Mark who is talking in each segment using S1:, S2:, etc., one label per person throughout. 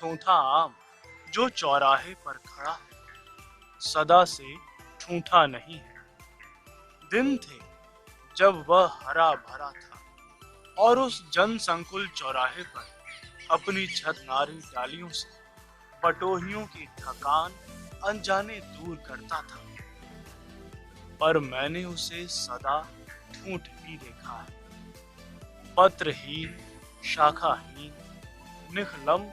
S1: ठूंठा आम जो चौराहे पर खड़ा है, सदा से ठूंठा नहीं है। दिन थे जब वह हरा भरा था और उस जनसंकुल चौराहे पर अपनी छतनारी डालियों से बटोहियों की थकान अनजाने दूर करता था। पर मैंने उसे सदा ठूंठ ही देखा है, पत्रहीन, शाखाहीन, निखलम,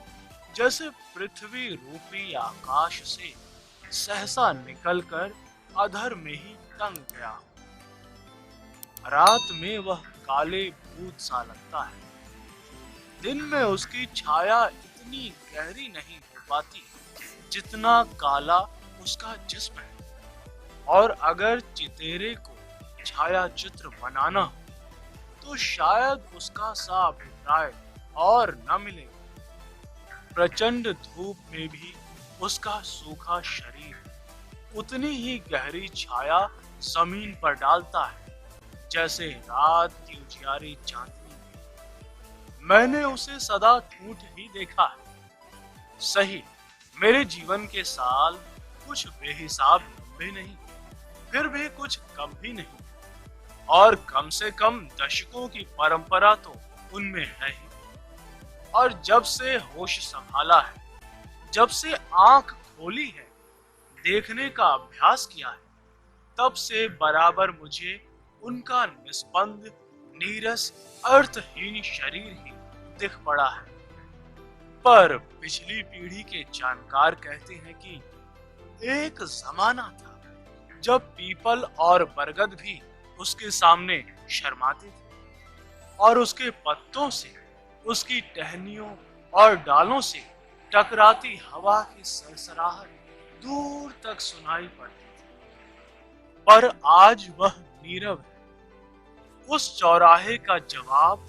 S1: जैसे पृथ्वी रूपी आकाश से सहसा निकलकर अधर में ही टंग गया हो। रात में वह काले भूत सा लगता है, दिन में उसकी छाया इतनी गहरी नहीं हो पाती जितना काला उसका जिस्म है। और अगर चितेरे को छाया चित्र बनाना हो तो शायद उसका सा अभिप्राय और न मिलेगा। प्रचंड धूप में भी उसका सूखा शरीर उतनी ही गहरी छाया जमीन पर डालता है जैसे रात की उजियारी चांदनी में। मैंने उसे सदा ठूंठ ही देखा है। सही, मेरे जीवन के साल कुछ बेहिसाब लंबे नहीं, फिर भी कुछ कम भी नहीं, और कम से कम दशकों की परंपरा तो उनमें है ही। और जब से होश संभाला है, जब से आंख खोली है, देखने का अभ्यास किया है, तब से बराबर मुझे उनका निस्पंद, नीरस, अर्थहीन शरीर ही दिख पड़ा है। पर पिछली पीढ़ी के जानकार कहते हैं कि एक जमाना था जब पीपल और बरगद भी उसके सामने शर्माते थे और उसके पत्तों से, उसकी टहनियों और डालों से टकराती हवा की सरसराहट दूर तक सुनाई पड़ती थी। पर आज वह नीरव है। उस चौराहे का जवाब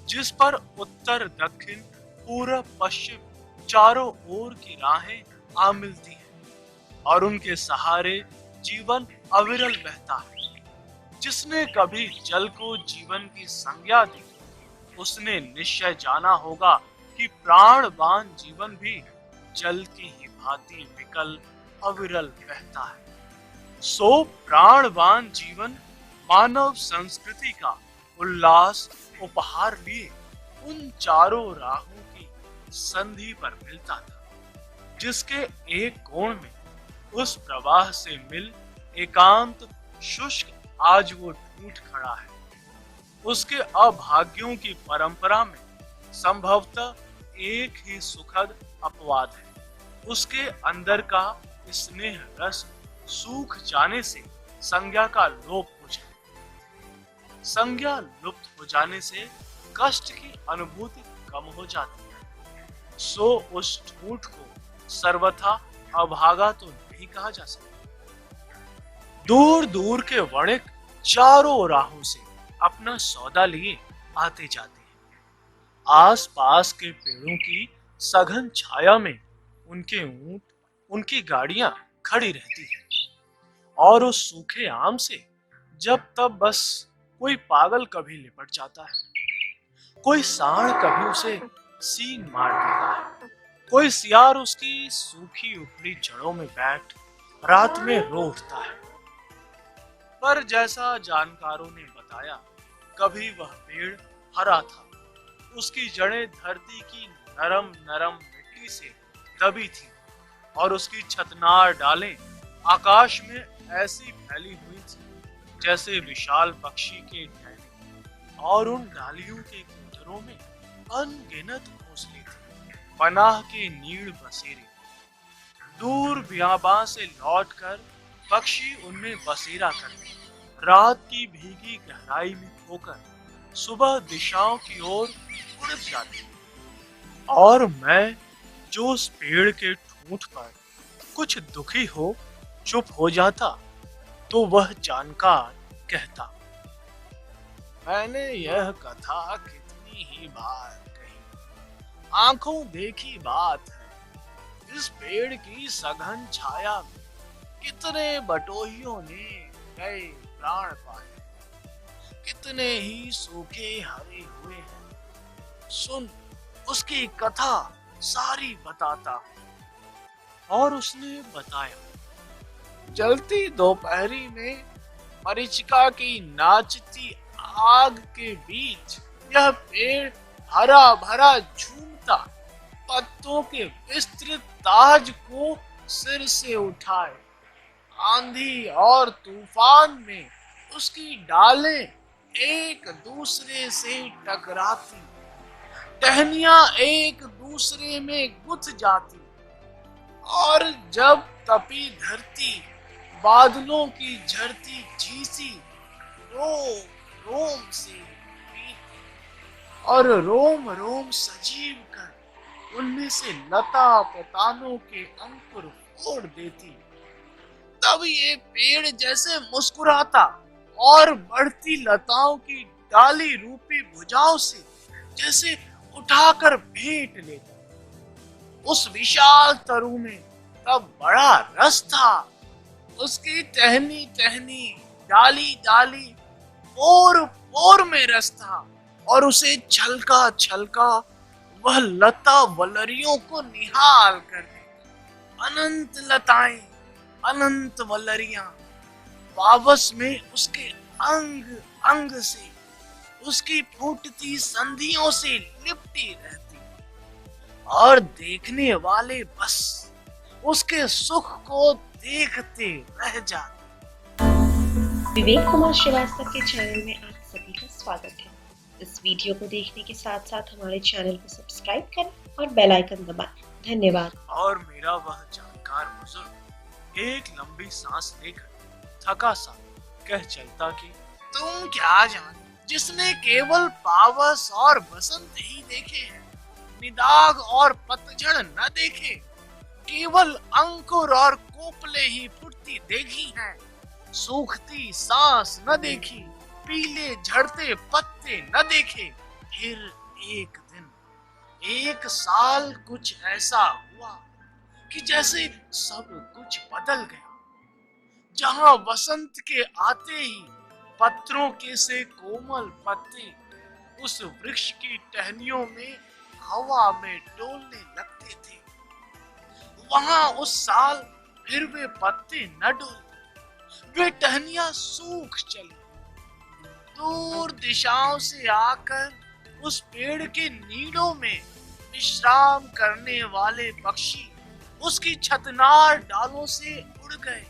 S1: जिस पर उत्तर, दक्षिण, पूरब, पश्चिम चारों ओर की राहें आ मिलती हैं और उनके सहारे जीवन अविरल बहता है। जिसने कभी जल को जीवन की संज्ञा दी, उसने निश्चय जाना होगा कि प्राणवान जीवन भी जल की ही भांति विकल अविरल बहता है। सो प्राणवान जीवन मानव संस्कृति का उल्लास उपहार लिए उन चारों राहों की संधि पर मिलता था, जिसके एक कोण में उस प्रवाह से मिल एकांत शुष्क आज वो टूट खड़ा है। उसके अभाग्यों की परंपरा में संभवतः एक ही सुखद अपवाद है। उसके अंदर का स्नेह रस सूख जाने से संज्ञा का लोप हो जाए। संज्ञा लुप्त हो जाने से कष्ट की अनुभूति कम हो जाती है। सो उस ठूठ को सर्वथा अभागा तो नहीं कहा जा सकता। दूर दूर के वणिक चारों राहों से अपना सौदा लिए आते जाते हैं। आसपास के पेड़ों की सघन छाया में उनके ऊंट, उनकी गाड़ियां खड़ी रहती हैं और उस सूखे आम से जब तब बस कोई पागल कभी लिपट जाता है, कोई सांड कभी उसे सींग मार देता है, कोई सियार उसकी सूखी उपड़ी जड़ों में बैठ रात में रो उठता है। पर जैसा जानकारों ने बताया, कभी वह पेड़ हरा था, उसकी जड़ें धरती की नरम नरम मिट्टी से दबी थी और उसकी छतनार डालें आकाश में ऐसी फैली हुई थी जैसे विशाल पक्षी के टहने, और उन डालियों के कुंजरों में अनगिनत घोंसले थे, पनाह के नीड़ बसेरे। दूर बियाबां से लौटकर पक्षी उनमें बसेरा करते, रात की भीगी गहराई में खोकर सुबह दिशाओं की ओर उड़ जाते। और मैं जो उस पेड़ के ठूंठ पर कुछ दुखी हो चुप हो जाता, तो वह जानकार कहता, मैंने यह कथा कितनी ही बार कही, आंखों देखी बात है। इस पेड़ की सघन छाया में कितने बटोहियों ने गए प्राण पाए, कितने ही सूखे हरे हुए हैं। सुन उसकी कथा सारी बताता हूँ। और उसने बताया, जलती दोपहरी में मरीचिका की नाचती आग के बीच यह पेड़ हरा भरा झूमता पत्तों के विस्तृत ताज को सिर से उठाए। आंधी और तूफान में उसकी डालें एक दूसरे से टकराती, टहनियां एक दूसरे में गुथ जाती, और जब तपी धरती बादलों की झरती झीसी रोम रोम से पीती और रोम रोम सजीव कर उनमें से लता पतानों के अंकुर फोड़ देती, तब ये पेड़ जैसे मुस्कुराता और बढ़ती लताओं की डाली रूपी भुजाओं से जैसे उठाकर भेंट लेता। उस विशाल तरु में तब बड़ा रस था। उसकी टहनी टहनी डाली डाली पोर पोर में रस था, और उसे छलका छलका वह लता वलरियों को निहाल कर देता। अनंत लताएं, अनंत वलरियां पावस में उसके अंग अंग से, उसकी फूटती संधियों से लिपटी रहती, और देखने वाले बस उसके सुख को देखते रह जाते।
S2: विवेक कुमार श्रीवास्तव के चैनल में आप सभी का स्वागत है। इस वीडियो को देखने के साथ साथ हमारे चैनल को सब्सक्राइब करें और बेल आइकन दबाएं। धन्यवाद।
S1: और मेरा वह जानकार बुजुर्ग एक लंबी सांस लेकर थका सा कह चलता कि तुम क्या जानो, जिसने केवल पावस और बसंत ही देखे हैं, निदाग और पतझड़ न देखे, केवल अंकुर और कोपले ही फुटती देखी हैं, सूखती सांस न देखी, पीले झड़ते पत्ते न देखे। फिर एक दिन, एक साल कुछ ऐसा हुआ कि जैसे सब कुछ बदल गया। जहां वसंत के आते ही पत्रों के से कोमल पत्ते उस वृक्ष की टहनियों में हवा में डोलने लगते थे, वहां उस साल फिर वे पत्ते न डोले, वे टहनियां सूख चली। दूर दिशाओं से आकर उस पेड़ के नीड़ों में विश्राम करने वाले पक्षी उसकी छतनार डालों से उड़ गए।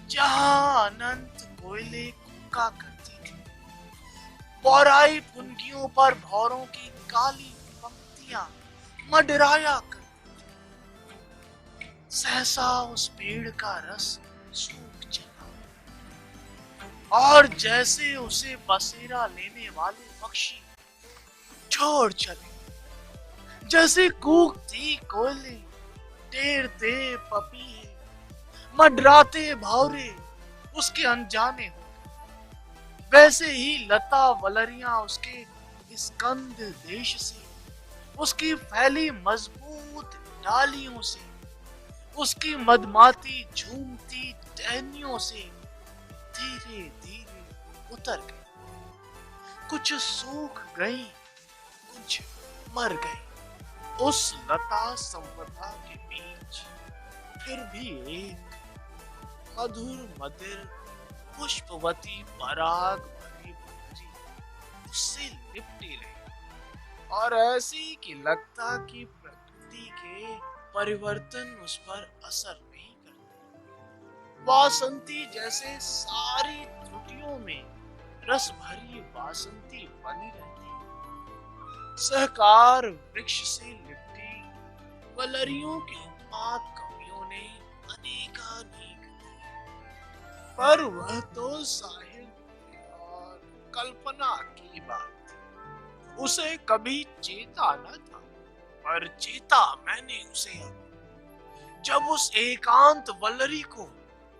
S1: जहां अनंत कोयले कूका करती थी, पौराई पुनकियों पर भौरों की काली पंक्तियां मडराया करती थी, सहसा उस पेड़ का रस सूख चला, और जैसे उसे बसेरा लेने वाले पक्षी छोड़ चले, जैसे कूकती कोयले, टेरते पपीहे, मडराते भौरे उसके अनजाने हो गए, वैसे ही लता वलरियां उसके स्कंद देश से, उसकी फैली मजबूत डालियों से, उसकी मदमाती झूमती टहनियों से धीरे धीरे उतर गई। कुछ सूख गई, कुछ मर गई। उस लता संपदा के बीच फिर भी एक मधुर मदिर पुष्पवती पराग भरी बकरी उससे लिपटी रही, और ऐसी कि लगता कि प्रकृति के परिवर्तन उस पर असर नहीं करते। वासंती जैसे सारी त्रुटियों में रस भरी वासंती बनी रहती। सहकार वृक्ष से लिपटी वलरियों के उत्पात कवियों ने अनेकानेक दी, पर वह तो साहित्य और कल्पना की बात थी। उसे कभी चेता न था, पर चेता मैंने उसे अब, जब उस एकांत वल्लरी को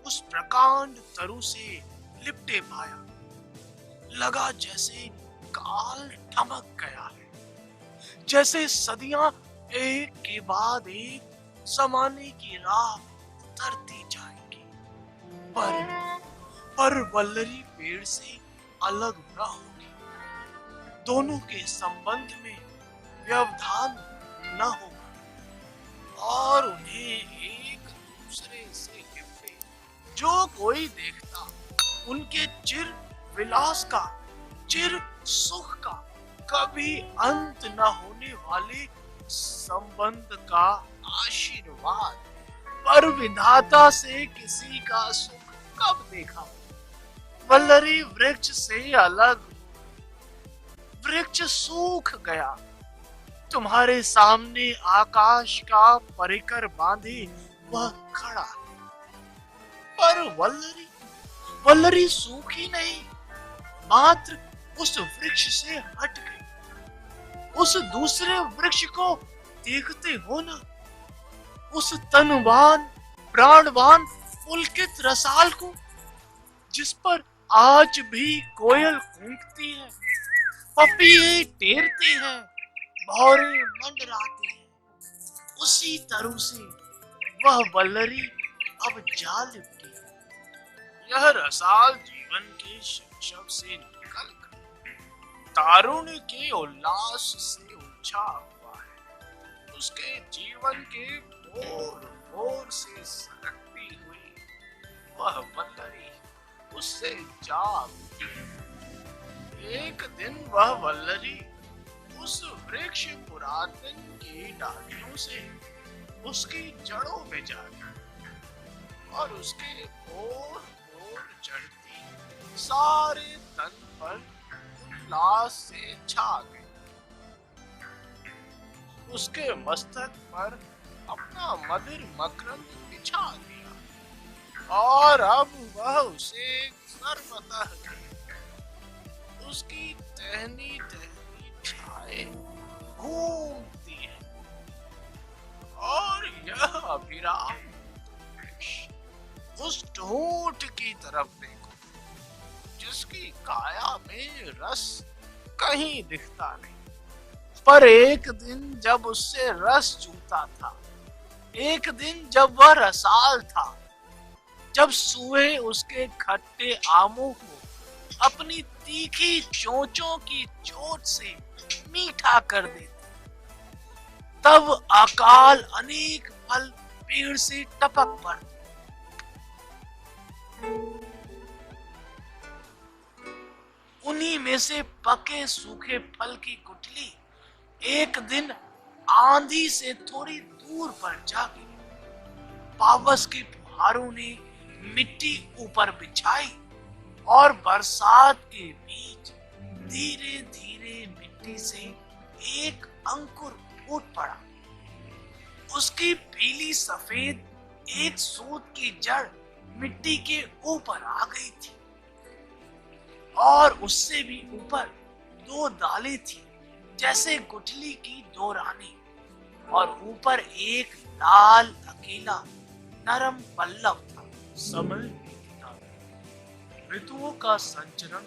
S1: उस प्रकांड तरु से लिपटे पाया। लगा जैसे काल ठमक गया है, जैसे सदियां एक के बाद एक समाने की राह उतरती जाएंगी, पर वल्लरी पेड़ से अलग न होगी। दोनों के संबंध में व्यवधान न हो और उन्हें एक दूसरे से लिपटे। जो कोई देखता उनके चिर विलास का, चिर सुख का, कभी अंत न होने वाले संबंध का आशीर्वाद। पर विधाता से किसी का सुख कब देखा? वल्लरी वृक्ष से अलग, वृक्ष सूख गया। तुम्हारे सामने आकाश का परिकर बांधे वह खड़ा है। पर वल्लरी, वल्लरी सूखी नहीं, मात्र उस वृक्ष से हट गई। उस दूसरे वृक्ष को देखते हो ना, उस तनवान प्राणवान पुलकित रसाल को, जिस पर आज भी कोयल कूकती है, पपीहे टेरते हैं, भौरे मंडराते हैं। उसी तरह से वह वल्लरी अब जा लिपटी है। यह रसाल जीवन के शैशव से निकल कर तारुण्य के उल्लास से उलझा हुआ है। उसके जीवन के बोर बोर से सरकती हुई वह वल्लरी उससे जा उठी। एक दिन वह वल्लरी उस वृक्ष पुरातन की डालियों से उसकी जड़ों में जा गई और उसके ओर ओर चढ़ती सारे तन पर उल्लास से छा गई। उसके मस्तक पर अपना मधुर मकरंद बिछा दिया और अब वह उसे सर्वतः उसकी टहनी टहनी छाए घूमती है। और यह अभिराम उस ठोंठ की तरफ देखो जिसकी काया में रस कहीं दिखता नहीं। पर एक दिन जब उससे रस चूता था, एक दिन जब वह रसाल था, जब सूहे उसके खट्टे आमों को अपनी तीखी चोंचों की चोट से मीठा कर देते, तब अकाल अनेक फल पेड़ से टपक पड़ते। उन्हीं में से पके सूखे फल की गुठली एक दिन आंधी से थोड़ी दूर पर जा गिरी। पावस के फुहारों ने मिट्टी ऊपर बिछाई और बरसात के बीच धीरे धीरे मिट्टी से एक अंकुर फूट पड़ा। उसकी पीली सफेद एक सूत की जड़ मिट्टी के ऊपर आ गई थी और उससे भी ऊपर दो दालें थी जैसे गुठली की दो रानी, और ऊपर एक लाल अकेला नरम पल्लव था।
S3: समय बीतता गया। ऋतुओं का संचरण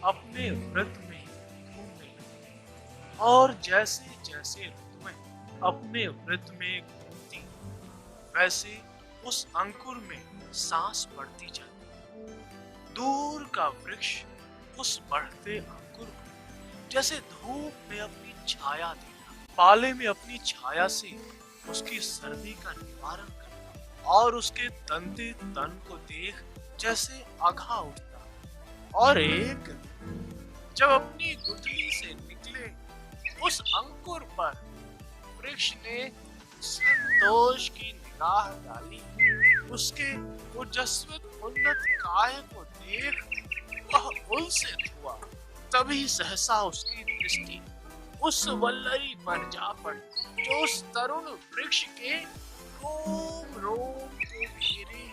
S3: अपने वृत्त में घूमने लगा और जैसे जैसे ऋतुएं अपने वृत्त में घूमती वैसे उस अंकुर में सांस बढ़ती जाती। दूर का वृक्ष उस बढ़ते अंकुर को जैसे धूप में अपनी छाया देता, पाले में अपनी छाया से उसकी सर्दी का निवारण करता और उसके तंते तन को देख जैसे आघा उठता। और एक जब अपनी गुठली से निकले उस अंकुर पर वृक्ष ने संतोष की निगाह डाली। उसके ओजस्वित उन्नत काय को देख वह उलसित हुआ। तभी सहसा उसकी दृष्टि उस वल्लरी पर जा पड़ी जो उस तरुण वृक्ष के रोम रोम को घेरे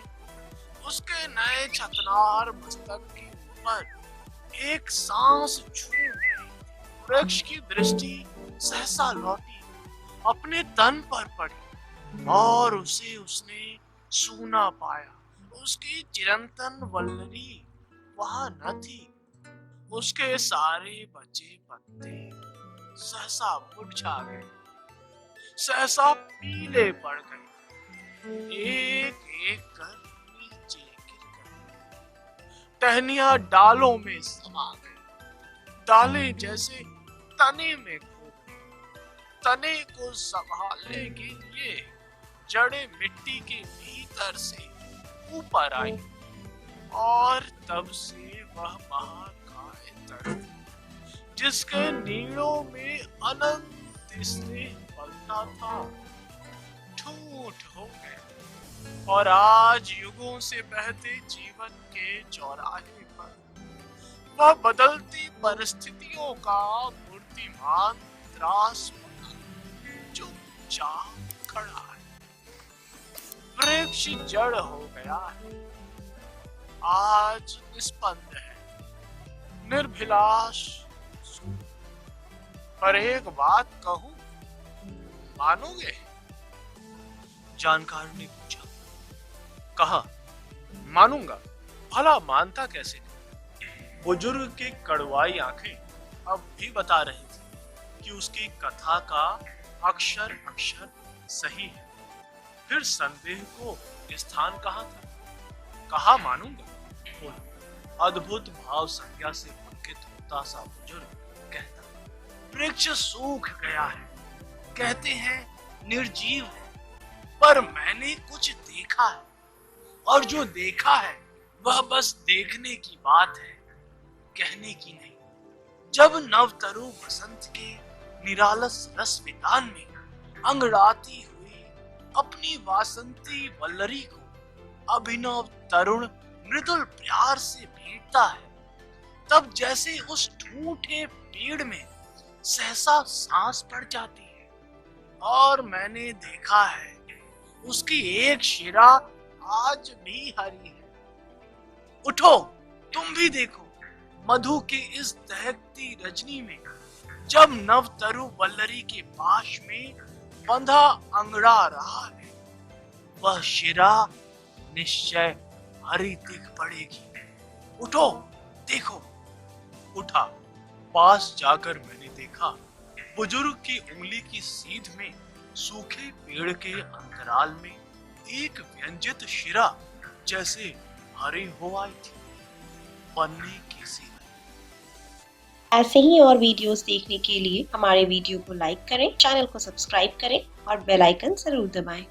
S3: उसके नए छतनार मस्तक के ऊपर एक सांस छू। वृक्ष की दृष्टि सहसा लौटी, अपने तन पर पड़ी और उसे उसने सूना पाया। उसकी चिरंतन वल्लरी वहां न थी। उसके सारे बचे पत्ते सहसा मुरझा गए, सहसा पीले पड़ गए, एक एक कर नीचे गिर गए। टहनियां डालों में समा गई, डालें जैसे तने में खो गई। तने को संभालने के लिए जड़ें मिट्टी के भीतर से ऊपर आई और तब से वह महाकाय तरुण जिसके नीड़ों में अनंत स्नेह पलता था ठूठ हो गया और आज युगों से बहते जीवन के चौराहे पर वह बदलती परिस्थितियों का मूर्तिमान त्रास चुपचाप खड़ा है। वृक्ष जड़ हो गया है, आज निस्पंद है, निर्भिलाष। पर एक बात कहूं, मानोगे? जानकार ने पूछा। कहा, मानूंगा। भला मानता कैसे नहीं? बुजुर्ग की कड़वाई आंखें अब भी बता रही थी कि उसकी कथा का अक्षर अक्षर सही है। फिर संदेह को स्थान कहाँ था? कहा मानूंगा। बोला, अद्भुत भाव संज्ञा से पुलकित होता सा बुजुर्ग कहता, वृक्ष सूख गया है, कहते हैं निर्जीव है, पर मैंने कुछ देखा है और जो देखा है वह बस देखने की बात है, कहने की नहीं। जब नवतरु बसंत के निरालस रस वितान में अंगड़ाती हुई अपनी वासंती वल्लरी को अभिनव तरुण मृदुल प्यार से भेंटता है, तब जैसे उस ठूठे पेड़ में सहसा सांस पड़ जाती है। और मैंने देखा है उसकी एक शिरा आज भी हरी है। उठो, तुम भी देखो, मधु की इस दहकती रजनी में जब नवतरु वल्लरी के पाश में बंधा अंगड़ा रहा है, वह शिरा निश्चय हरी दिख पड़ेगी। उठो, देखो। उठा, पास जाकर मैंने देखा बुजुर्ग की उंगली की सीध में सूखे पेड़ के अंतराल में एक व्यंजित शिरा जैसे हरी हो आई थी, पन्ने की सी।
S2: ऐसे ही और वीडियोस देखने के लिए हमारे वीडियो को लाइक करें, चैनल को सब्सक्राइब करें और बेल आइकन जरूर दबाएं।